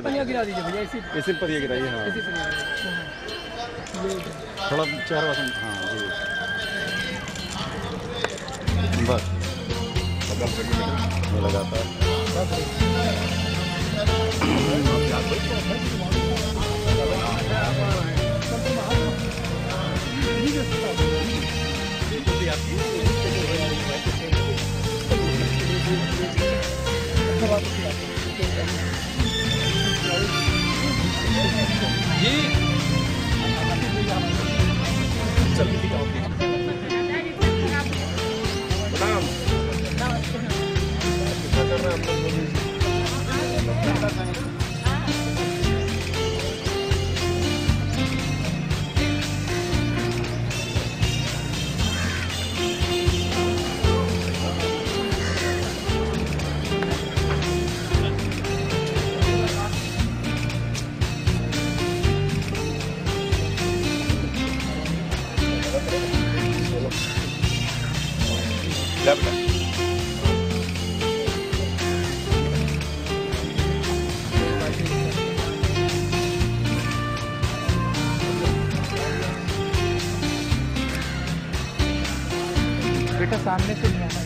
पनिया गिरा दीजिए भैया, इसी पर ये गिराइए। हाँ इसी पर थोड़ा 4%। हाँ जी बस लगाता है। बेटा सामने से नहीं आना।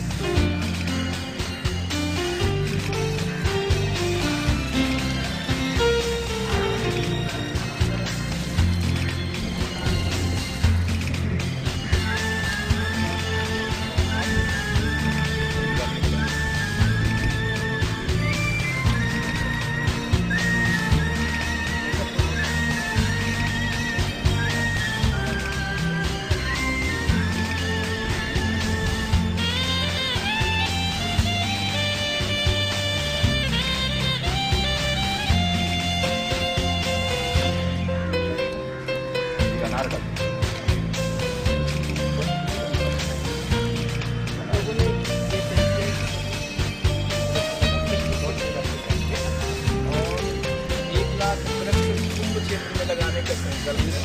लगाने का संकल्प है।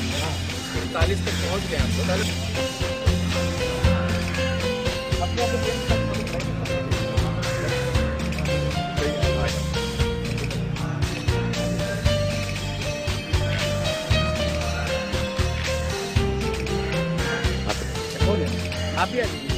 45 तक पहुंच गए हम तो। आप ही आ जाइए।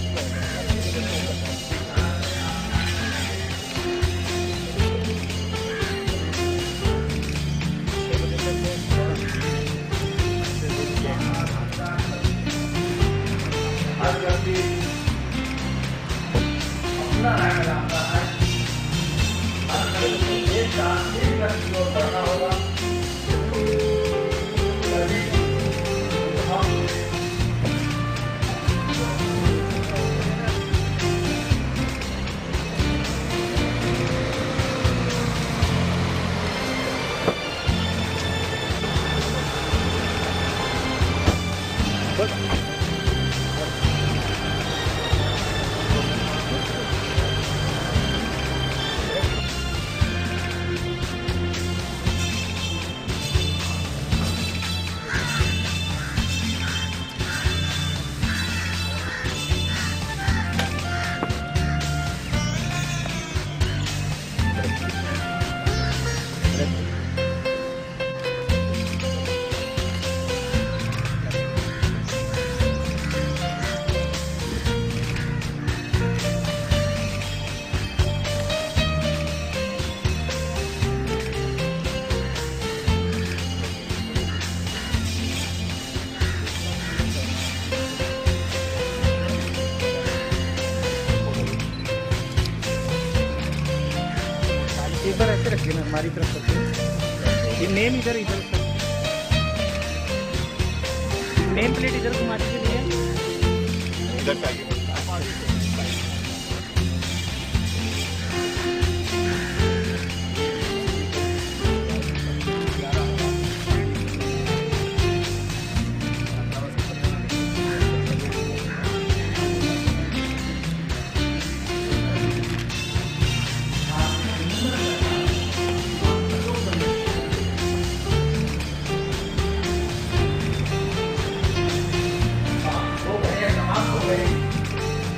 एक बार ऐसे रखिए ना हमारी तरफ से। ये नेम इधर इधर नेम प्लेट इधर घुमा दीजिए इधर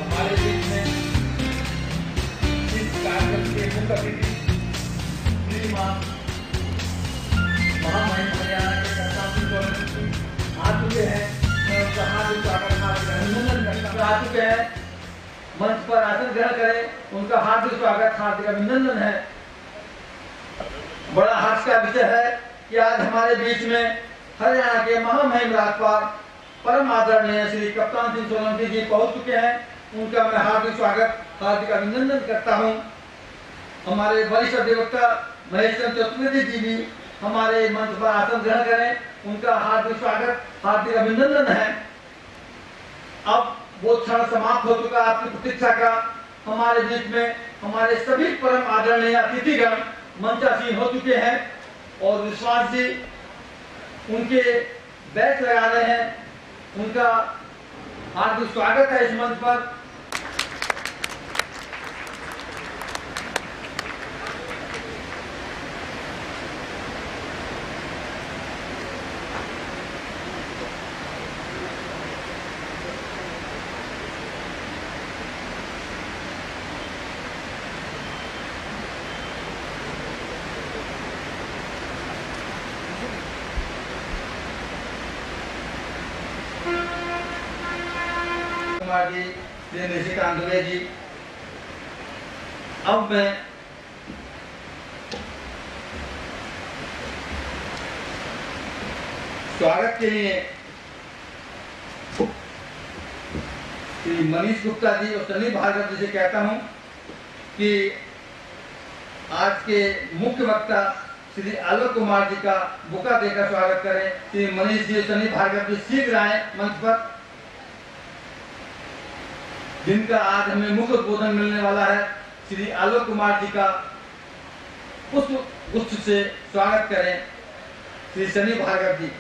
हमारे आ चुके हैं, मंच पर आसन ग्रहण करें। उनका हार्दिक स्वागत, हार्दिक अभिनंदन है। बड़ा हर्ष का विषय है कि आज हमारे बीच में हरियाणा के महामहिम राज्यपाल परम आदरणीय श्री कप्तान सिंह सोलंकी जी पहुंच चुके हैं। उनका मैं हार्दिक स्वागत, हार्दिक अभिनंदन करता हूं। हमारे वरिष्ठ अधिवक्ता महेश चंद्र चतुर्वेदी जी भी हमारे मंच पर आसन ग्रहण करें। उनका हार्दिक स्वागत, हार्दिक अभिनंदन है। अब वो क्षण समाप्त हो चुका आपकी प्रतीक्षा का। हमारे बीच में हमारे सभी परम आदरणीय अतिथिगण मंचासीन हो चुके हैं और विश्वास जी उनके बैच लगा रहे हैं। उनका हार्दिक स्वागत है इस मंच पर। कुमार जी, श्री निशिकांत दुबे जी। अब मैं स्वागत के लिए श्री मनीष गुप्ता जी और सनी भार्गव जी से कहता हूं कि आज के मुख्य वक्ता श्री आलोक कुमार जी का बुका देकर स्वागत करें। श्री मनीष जी, सनी भार्गव जी शीघ्र आए मंच पर, जिनका आज हमें मुख्य उद्बोधन मिलने वाला है। श्री आलोक कुमार जी का पुष्प गुच्छ से स्वागत करें। श्री सनी भार्गव जी।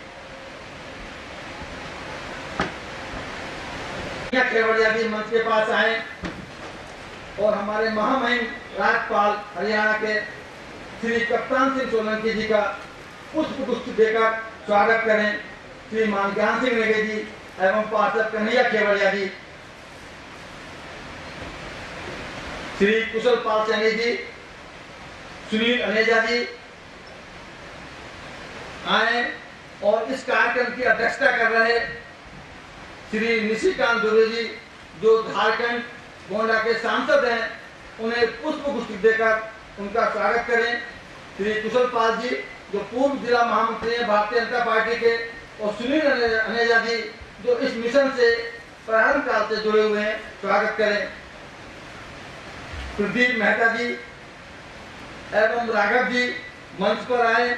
केवड़िया जी मंच के पास आए और हमारे महामहिम राज्यपाल हरियाणा के श्री कप्तान सिंह सोलंकी जी का पुष्प गुच्छ देकर स्वागत करें। श्रीमान ज्ञान सिंह नेगी जी एवं पार्षद कन्हैया केवड़िया जी, श्री कुशल पाल सैनी जी, सुनील अनेजा जी आए और इस कार्यक्रम की अध्यक्षता कर रहे श्री निशिकांत दुबे जी, जो झारखंड गोंडा के सांसद हैं, उन्हें पुष्प गुच्छ देकर उनका स्वागत करें। श्री कुशल पाल जी, जो पूर्व जिला महामंत्री हैं भारतीय जनता पार्टी के, और सुनील अनेजा जी, जो इस मिशन से प्रारंभ काल से जुड़े हुए हैं, स्वागत करें। प्रदीप मेहता जी एवं राघव जी मंच पर आए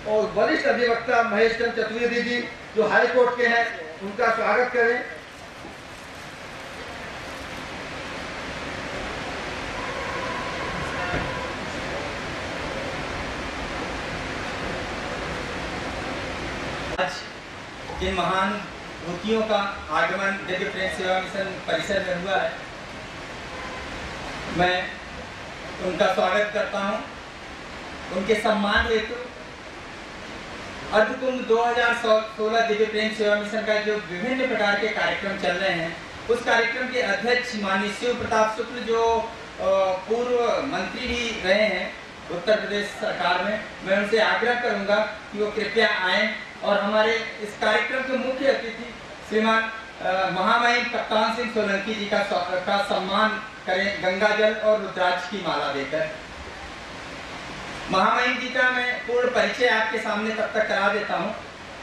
और वरिष्ठ अधिवक्ता महेश चंद्र चतुर्वेदी जी, जो हाई कोर्ट के हैं, उनका स्वागत करें। आज जिन महान व्यक्तियों का आगमन दिव्य प्रेम सेवा मिशन परिसर में हुआ है, मैं उनका स्वागत करता हूं। उनके सम्मान हेतु अर्धकुंभ 2016 दिव्य प्रेम सेवा मिशन का जो विभिन्न प्रकार के कार्यक्रम चल रहे हैं, उस कार्यक्रम के अध्यक्ष माननीय शिव प्रताप शुक्ल, जो पूर्व मंत्री भी रहे हैं उत्तर प्रदेश सरकार में, मैं उनसे आग्रह करूंगा कि वो कृपया आएं और हमारे इस कार्यक्रम के मुख्य अतिथि श्रीमान महामहिम कप्तान सिंह सोलंकी जी का सम्मान करें गंगा जल और रुद्राक्ष की माला देकर। महामहिम जी का मैं पूर्ण परिचय आपके सामने तब तक करा देता हूं।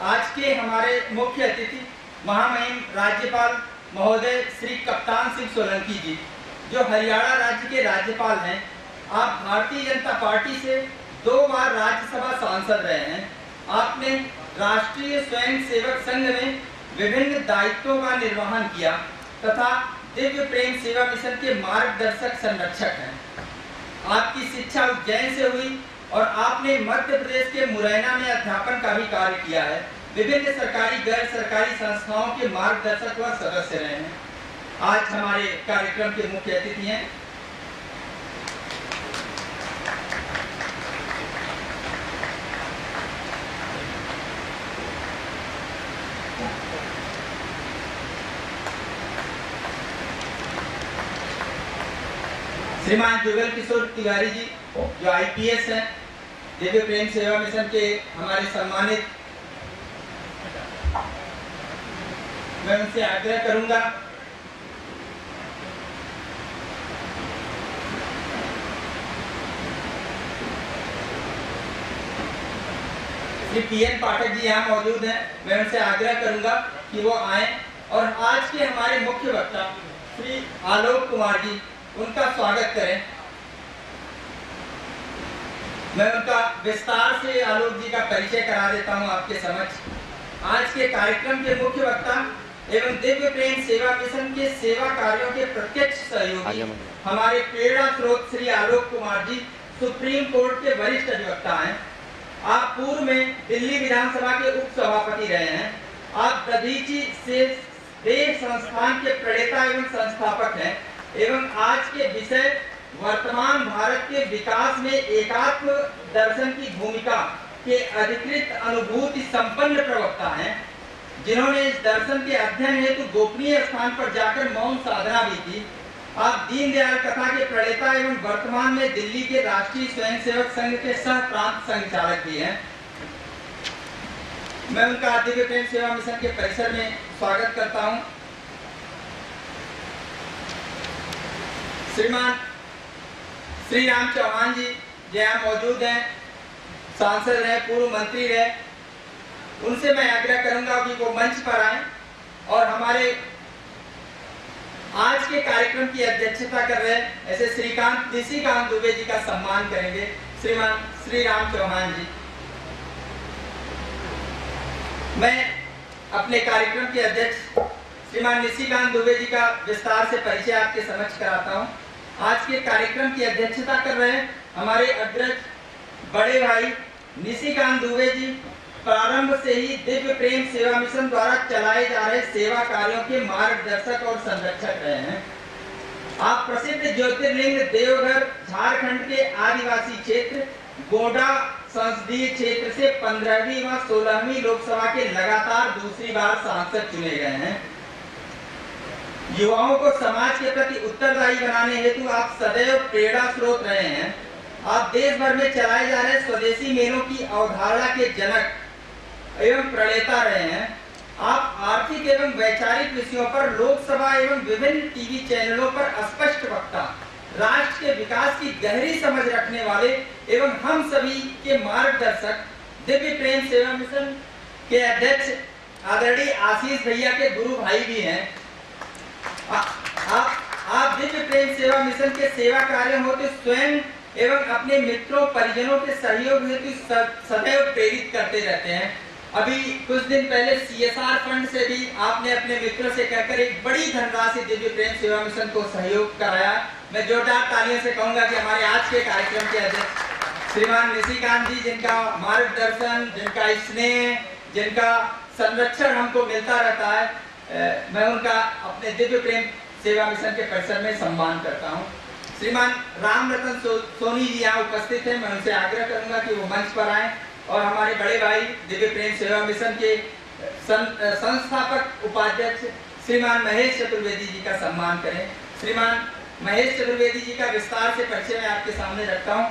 आज के हमारे मुख्य अतिथि महामहिम राज्यपाल महोदय श्री कप्तान सिंह सोलंकी जी, जो हरियाणा राज्य के राज्यपाल हैं। आप भारतीय जनता पार्टी से 2 बार राज्यसभा सांसद रहे हैं। आपने राष्ट्रीय स्वयं सेवक संघ में विभिन्न दायित्वों का निर्वहन किया तथा दिव्य प्रेम सेवा मिशन के मार्गदर्शक संरक्षक हैं। आपकी शिक्षा उज्जैन से हुई और आपने मध्य प्रदेश के मुरैना में अध्यापन का भी कार्य किया है। विभिन्न सरकारी गैर सरकारी संस्थाओं के मार्गदर्शक व सदस्य रहे हैं। आज हमारे कार्यक्रम के मुख्य अतिथि हैं श्रीमान जुगल किशोर तिवारी जी, जो IPS हैं, दिव्य प्रेम सेवा मिशन के हमारे सम्मानित। मैं उनसे आग्रह करूंगा श्री पीएन पाठक जी यहाँ मौजूद हैं। मैं उनसे आग्रह करूंगा कि वो आए और आज के हमारे मुख्य वक्ता श्री आलोक कुमार जी, उनका स्वागत करें। मैं उनका विस्तार से आलोक जी का परिचय करा देता हूं आपके समक्ष। आज के कार्यक्रम के मुख्य वक्ता एवं दिव्य प्रेम सेवा मिशन के सेवा कार्यों के प्रत्यक्ष सहयोगी हमारे प्रेरणा स्रोत श्री आलोक कुमार जी सुप्रीम कोर्ट के वरिष्ठ अधिवक्ता हैं। आप पूर्व में दिल्ली विधानसभा के उप सभापति रहे हैं। आप दधीची से देव संस्थान के प्रणेता एवं संस्थापक हैं एवं आज के विषय वर्तमान भारत के विकास में एकात्म दर्शन की भूमिका के अधिकृत अनुभूति संपन्न प्रवक्ता हैं, जिन्होंने इस दर्शन के अध्ययन हेतु गोपनीय स्थान पर जाकर मौन साधना भी की। आप दीनदयाल कथा के प्रणेता एवं वर्तमान में दिल्ली के राष्ट्रीय स्वयंसेवक संघ के सह प्रांत संचालक भी हैं। मैं उनका दिव्य प्रेम सेवा मिशन के परिसर में स्वागत करता हूं। श्रीमान श्री राम चौहान जी यहाँ मौजूद हैं, सांसद रहे, पूर्व मंत्री रहे। उनसे मैं आग्रह करूंगा कि वो मंच पर आए और हमारे आज के कार्यक्रम की अध्यक्षता कर रहे ऐसे श्रीकांत निशिकांत दुबे जी का सम्मान करेंगे। श्रीमान श्री राम चौहान जी, मैं अपने कार्यक्रम के अध्यक्ष श्रीमान निशिकांत दुबे जी का विस्तार से परिचय आपके समक्ष कराता हूं। आज के कार्यक्रम की अध्यक्षता कर रहे हैं हमारे अग्रज बड़े भाई निशिकांत दुबे जी, प्रारंभ से ही दिव्य प्रेम सेवा मिशन द्वारा चलाए जा रहे सेवा कार्यों के मार्गदर्शक और संरक्षक रहे हैं। आप प्रसिद्ध ज्योतिर्लिंग देवघर झारखंड के आदिवासी क्षेत्र गोंडा संसदीय क्षेत्र से 15वीं व 16वीं लोकसभा के लगातार दूसरी बार सांसद चुने गए हैं। युवाओं को समाज के प्रति उत्तरदायी बनाने हेतु आप सदैव प्रेरणा स्रोत रहे हैं। आप देश भर में चलाए जा रहे स्वदेशी मेलों की अवधारणा के जनक एवं प्रणेता रहे हैं। आप आर्थिक एवं वैचारिक विषयों पर लोकसभा एवं विभिन्न टीवी चैनलों पर स्पष्ट वक्ता, राष्ट्र के विकास की गहरी समझ रखने वाले एवं हम सभी के मार्गदर्शक, दिव्य प्रेम सेवा मिशन के अध्यक्ष आदरणीय आशीष भैया के गुरु भाई भी हैं। आप दिव्य प्रेम सेवा मिशन के सेवा कार्य होते स्वयं एवं अपने मित्रों परिजनों के सहयोग हेतु सदैव प्रेरित करते रहते हैं। अभी कुछ दिन पहले CSR फंड से भी आपने अपने मित्रों से कहकर एक बड़ी धनराशि दिव्य प्रेम सेवा मिशन को सहयोग कराया। मैं जोरदार तालियों से कहूंगा कि हमारे आज के कार्यक्रम के अध्यक्ष श्रीमान निशिकांत जी, जिनका मार्गदर्शन, जिनका स्नेह, जिनका संरक्षण हमको मिलता रहता है, मैं उनका अपने दिव्य प्रेम सेवा मिशन के परिसर में सम्मान करता हूं। श्रीमान राम रतन सोनी जी यहाँ उपस्थित हैं। मैं उनसे आग्रह करूंगा कि वो मंच पर आए और हमारे बड़े भाई दिव्य प्रेम सेवा मिशन के संस्थापक उपाध्यक्ष श्रीमान महेश चतुर्वेदी जी का सम्मान करें। श्रीमान महेश चतुर्वेदी जी का विस्तार से परिचय मैं आपके सामने रखता हूं।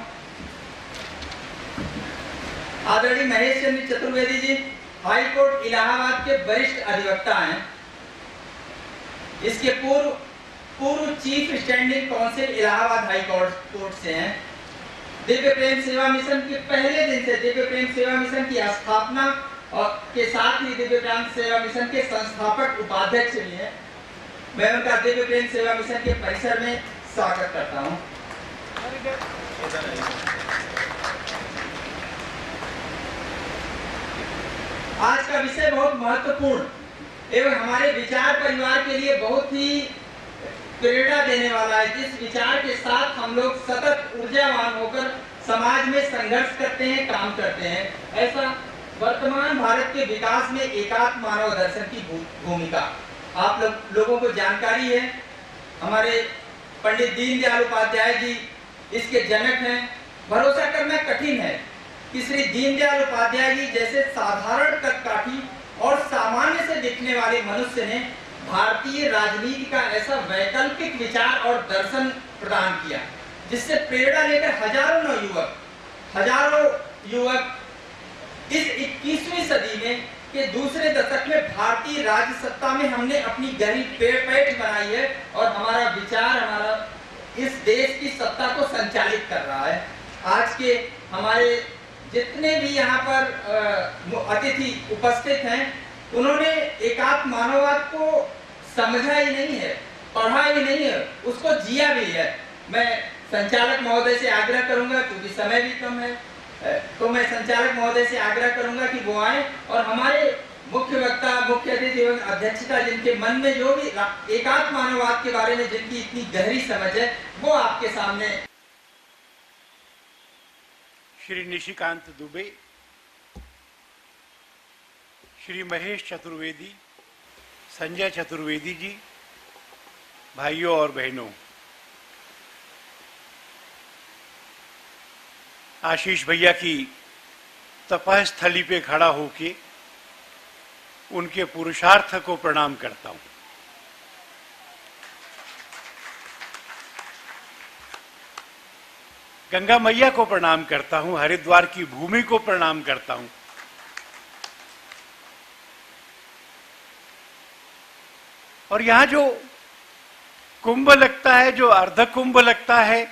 आदरणीय महेश चंद्र चतुर्वेदी जी हाई कोर्ट इलाहाबाद के वरिष्ठ अधिवक्ता हैं। इसके पूर्व chief standing council Allahabad high court से हैं। दिव्य प्रेम सेवा मिशन के पहले दिन से दिव्य प्रेम सेवा मिशन की स्थापना और के साथ ही दिव्य प्रेम सेवा मिशन के संस्थापक उपाध्यक्ष भी हैं। मैं उनका दिव्य प्रेम सेवा मिशन के परिसर में स्वागत करता हूं। आज का विषय बहुत महत्वपूर्ण एवं हमारे विचार परिवार के लिए बहुत ही प्रेरणा देने वाला है, जिस विचार के साथ हम लोग सतत ऊर्जावान होकर समाज में संघर्ष करते हैं, काम करते हैं। ऐसा वर्तमान भारत के विकास में एकात्म मानव दर्शन की भूमिका आप लोगों को जानकारी है। हमारे पंडित दीनदयाल उपाध्याय जी इसके जनक हैं। भरोसा करना कठिन है कि श्री दीनदयाल उपाध्याय जी जैसे साधारण कदकाठी और सामान्य से दिखने वाले मनुष्य ने भारतीय राजनीति का ऐसा वैकल्पिक विचार और दर्शन प्रदान किया, जिससे प्रेरणा लेकर हजारों युवक इस 21वीं सदी में के दूसरे दशक में भारतीय राज्य सत्ता में हमने अपनी गहरी पैठ बनाई है और हमारा विचार हमारा इस देश की सत्ता को संचालित कर रहा है। आज के हमारे जितने भी यहाँ पर अतिथि उपस्थित हैं, उन्होंने एकात्म मानववाद को समझा ही नहीं है, पढ़ा ही नहीं है, उसको जिया भी है। मैं संचालक महोदय से आग्रह करूंगा, क्योंकि समय भी कम है, तो मैं संचालक महोदय से आग्रह करूंगा कि वो आए और हमारे मुख्य वक्ता, मुख्य अतिथि एवं अध्यक्षता जिनके मन में जो भी एकात्म मानववाद के बारे में जिनकी इतनी गहरी समझ है, वो आपके सामने। श्री निशिकांत दुबे, श्री महेश चतुर्वेदी, संजय चतुर्वेदी जी, भाइयों और बहनों, आशीष भैया की तपस्थली पे खड़ा होके उनके पुरुषार्थ को प्रणाम करता हूं। गंगा मैया को प्रणाम करता हूं, हरिद्वार की भूमि को प्रणाम करता हूं। और यहां जो कुंभ लगता है, जो अर्ध कुंभ लगता है,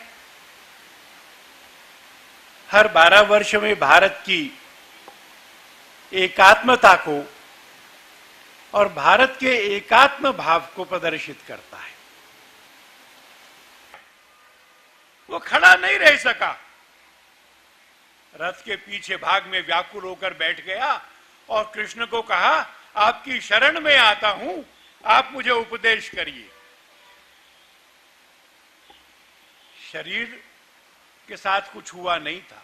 हर 12 वर्ष में भारत की एकात्मता को और भारत के एकात्म भाव को प्रदर्शित करता है। वो खड़ा नहीं रह सका, रथ के पीछे भाग में व्याकुल होकर बैठ गया और कृष्ण को कहा, आपकी शरण में आता हूं, आप मुझे उपदेश करिए। शरीर के साथ कुछ हुआ नहीं था,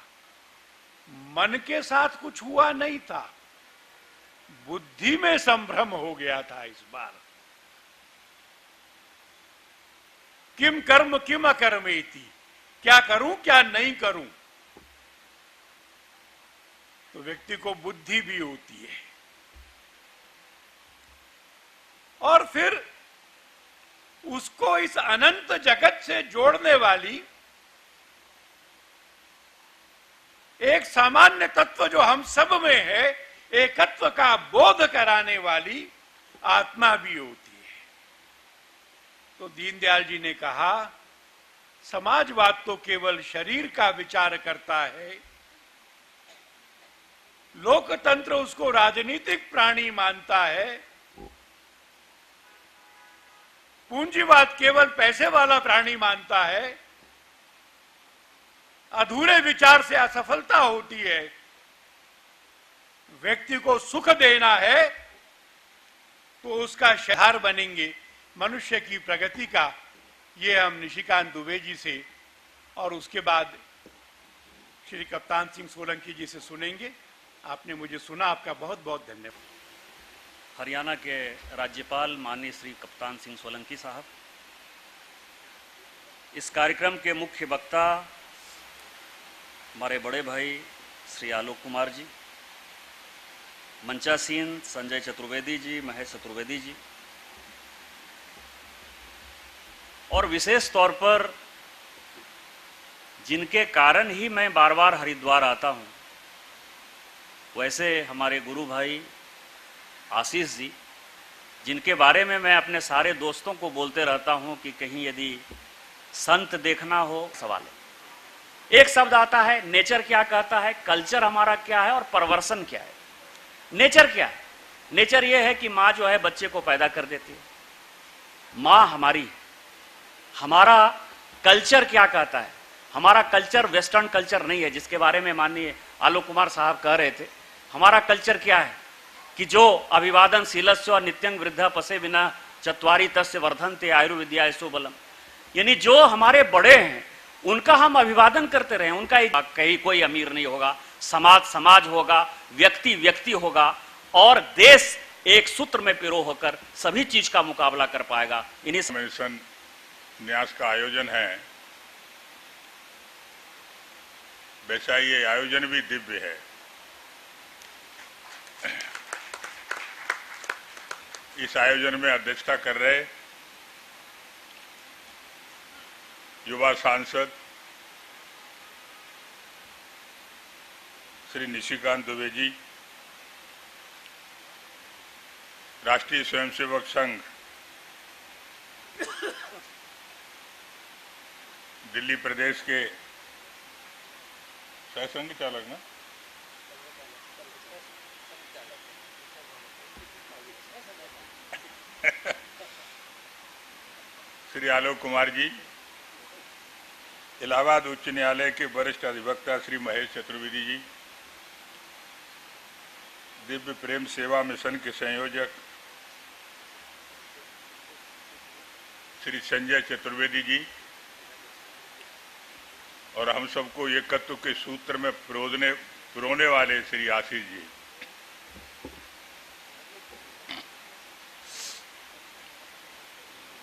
मन के साथ कुछ हुआ नहीं था, बुद्धि में संभ्रम हो गया था इस बार। किम कर्म किम अकर्मेति, क्या करूं क्या नहीं करूं। तो व्यक्ति को बुद्धि भी होती है। और फिर उसको इस अनंत जगत से जोड़ने वाली एक सामान्य तत्व जो हम सब में है, एकत्व का बोध कराने वाली आत्मा भी होती है। तो दीनदयाल जी ने कहा, समाजवाद तो केवल शरीर का विचार करता है, लोकतंत्र उसको राजनीतिक प्राणी मानता है, पूंजीवाद केवल पैसे वाला प्राणी मानता है, अधूरे विचार से असफलता होती है, व्यक्ति को सुख देना है तो उसका शहर बनेंगे मनुष्य की प्रगति का। ये हम निशिकांत दुबे जी से और उसके बाद श्री कप्तान सिंह सोलंकी जी से सुनेंगे। आपने मुझे सुना, आपका बहुत बहुत धन्यवाद। हरियाणा के राज्यपाल माननीय श्री कप्तान सिंह सोलंकी साहब, इस कार्यक्रम के मुख्य वक्ता हमारे बड़े भाई श्री आलोक कुमार जी, मंचासीन संजय चतुर्वेदी जी, महेश चतुर्वेदी जी, और विशेष तौर पर जिनके कारण ही मैं बार बार हरिद्वार आता हूं, वैसे हमारे गुरु भाई आशीष जी, जिनके बारे में मैं अपने सारे दोस्तों को बोलते रहता हूं कि कहीं यदि संत देखना हो, सवाल है। एक शब्द आता है, नेचर क्या कहता है, कल्चर हमारा क्या है और परवर्सन क्या है। नेचर क्या है? नेचर यह है कि माँ जो है बच्चे को पैदा कर देती है, माँ हमारी है। हमारा कल्चर क्या कहता है? हमारा कल्चर वेस्टर्न कल्चर नहीं है, जिसके बारे में माननीय आलोक कुमार साहब कह रहे थे। हमारा कल्चर क्या है कि जो अभिवादन शीलस्व नित्यं वृद्धा पसे बिना चत्वारी तस्य वर्धन्ते आयुर्विद्या यशो बलम, यानी जो हमारे बड़े हैं उनका हम अभिवादन करते रहे। उनका कहीं कोई अमीर नहीं होगा, समाज समाज होगा, व्यक्ति व्यक्ति होगा और देश एक सूत्र में पिरो होकर सभी चीज का मुकाबला कर पाएगा। इन्हीं कन्वेंशन न्यास का आयोजन है, वैसा ये आयोजन भी दिव्य है। इस आयोजन में अध्यक्षता कर रहे युवा सांसद श्री निशिकांत दुबे जी, राष्ट्रीय स्वयंसेवक संघ दिल्ली प्रदेश के सह संघ चालक ना श्री आलोक कुमार जी, इलाहाबाद उच्च न्यायालय के वरिष्ठ अधिवक्ता श्री महेश चतुर्वेदी जी, दिव्य प्रेम सेवा मिशन के संयोजक श्री संजय चतुर्वेदी जी, और हम सबको एकत्व के सूत्र में पिरोने वाले श्री आशीष जी।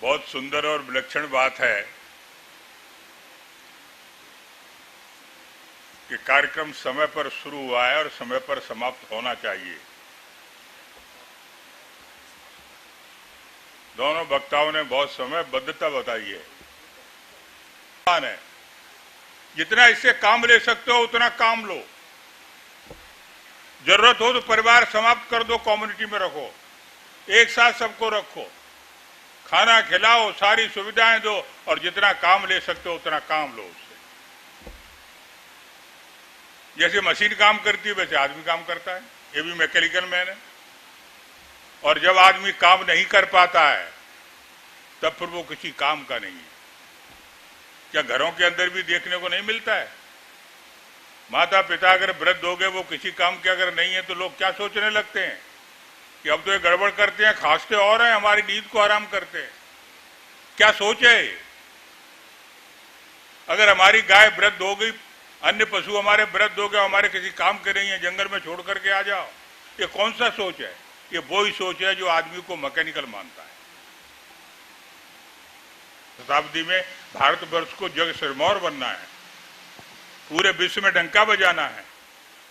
बहुत सुंदर और विलक्षण बात है कि कार्यक्रम समय पर शुरू हुआ है और समय पर समाप्त होना चाहिए। दोनों वक्ताओं ने बहुत समयबद्धता बताई है। जितना इससे काम ले सकते हो उतना काम लो, जरूरत हो तो परिवार समाप्त कर दो, कम्युनिटी में रखो, एक साथ सबको रखो, खाना खिलाओ, सारी सुविधाएं दो, और जितना काम ले सकते हो उतना काम लो उससे। जैसे मशीन काम करती है वैसे आदमी काम करता है, ये भी मैकेनिकल मैन है। और जब आदमी काम नहीं कर पाता है तब फिर वो किसी काम का नहीं है। क्या घरों के अंदर भी देखने को नहीं मिलता है? माता पिता अगर वृद्ध हो गए, वो किसी काम के अगर नहीं है, तो लोग क्या सोचने लगते हैं कि अब तो ये गड़बड़ करते हैं, खांसते और हैं, हमारी नींद को आराम करते हैं। क्या सोच है? अगर हमारी गाय वृद्ध हो गई, अन्य पशु हमारे वृद्ध हो गए, हमारे किसी काम के नहीं है, जंगल में छोड़ करके आ जाओ, ये कौन सा सोच है? ये वही सोच है जो आदमी को मैकेनिकल मानता है। शताब्दी में भारतवर्ष को जग सिरमौर बनना है, पूरे विश्व में डंका बजाना है,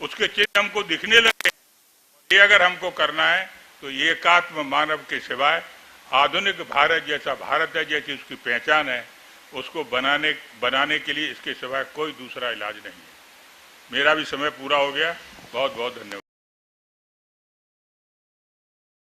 उसके चिन्ह हमको दिखने लगे। ये अगर हमको करना है तो एकात्म मानव के सिवाय आधुनिक भारत जैसा भारत है, जैसी उसकी पहचान है, उसको बनाने के लिए इसके सिवाय कोई दूसरा इलाज नहीं है। मेरा भी समय पूरा हो गया। बहुत बहुत धन्यवाद।